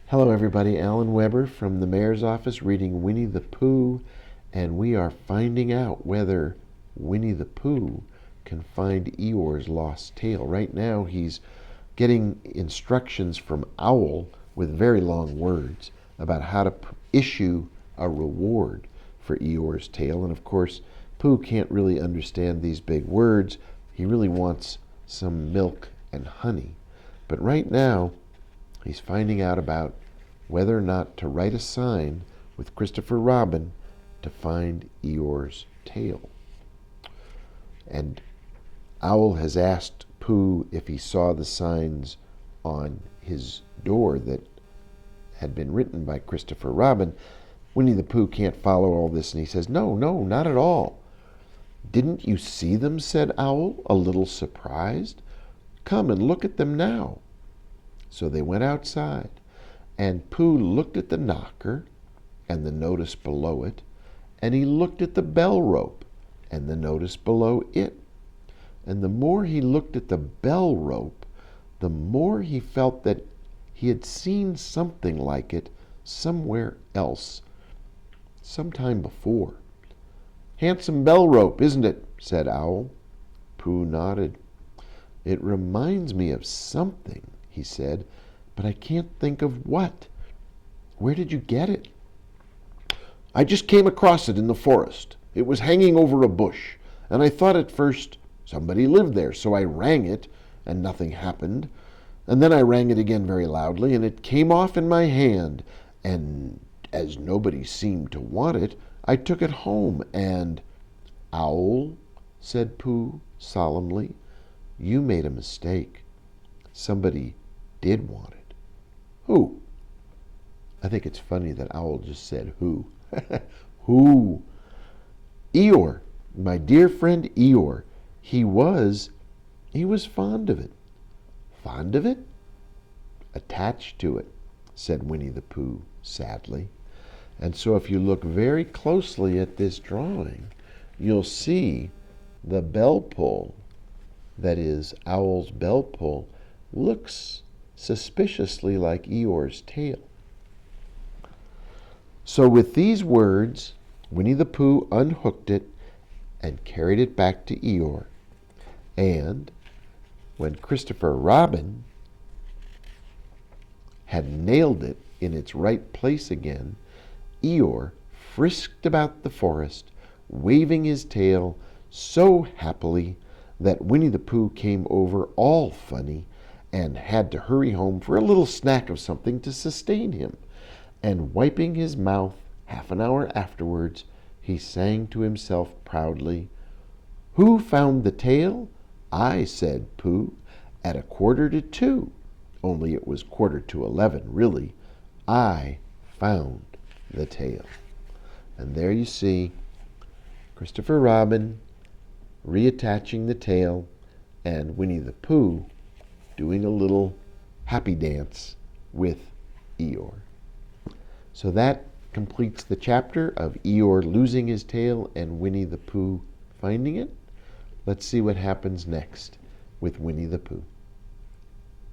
Hello everybody, Alan Weber from the mayor's office reading Winnie the Pooh, and we are finding out whether Winnie the Pooh can find Eeyore's lost tail. Right now he's getting instructions from Owl with very long words about how to issue a reward for Eeyore's tail, and of course Pooh can't really understand these big words. He really wants some milk and honey. But right now he's finding out about whether or not to write a sign with Christopher Robin to find Eeyore's tail. And Owl has asked Pooh if he saw the signs on his door that had been written by Christopher Robin. Winnie the Pooh can't follow all this, and he says, No, not at all. Didn't you see them? Said Owl, a little surprised. Come and look at them now. So they went outside, and Pooh looked at the knocker and the notice below it, and he looked at the bell rope and the notice below it. And the more he looked at the bell rope, the more he felt that he had seen something like it somewhere else, sometime before. Handsome bell rope, isn't it? Said Owl. Pooh nodded. It reminds me of something, he said, but I can't think of what. Where did you get it? I just came across it in the forest. It was hanging over a bush, and I thought at first somebody lived there, so I rang it, and nothing happened. And then I rang it again very loudly, and it came off in my hand, and as nobody seemed to want it, I took it home, and... Owl, said Pooh solemnly, you made a mistake. Somebody did want it. Who? I think it's funny that Owl just said who. Who? Eeyore, my dear friend Eeyore. He was fond of it. Fond of it? Attached to it, said Winnie the Pooh sadly. And so if you look very closely at this drawing, you'll see the bell pull, that is Owl's bell pull, looks suspiciously like Eeyore's tail. So with these words, Winnie the Pooh unhooked it and carried it back to Eeyore. And when Christopher Robin had nailed it in its right place again, Eeyore frisked about the forest, waving his tail so happily that Winnie the Pooh came over all funny and had to hurry home for a little snack of something to sustain him. And wiping his mouth half an hour afterwards, he sang to himself proudly, Who found the tail? I, said Pooh, at 1:45, only it was 11:15, really. I found the tail. And there you see Christopher Robin reattaching the tail and Winnie the Pooh doing a little happy dance with Eeyore. So that completes the chapter of Eeyore losing his tail and Winnie the Pooh finding it. Let's see what happens next with Winnie the Pooh.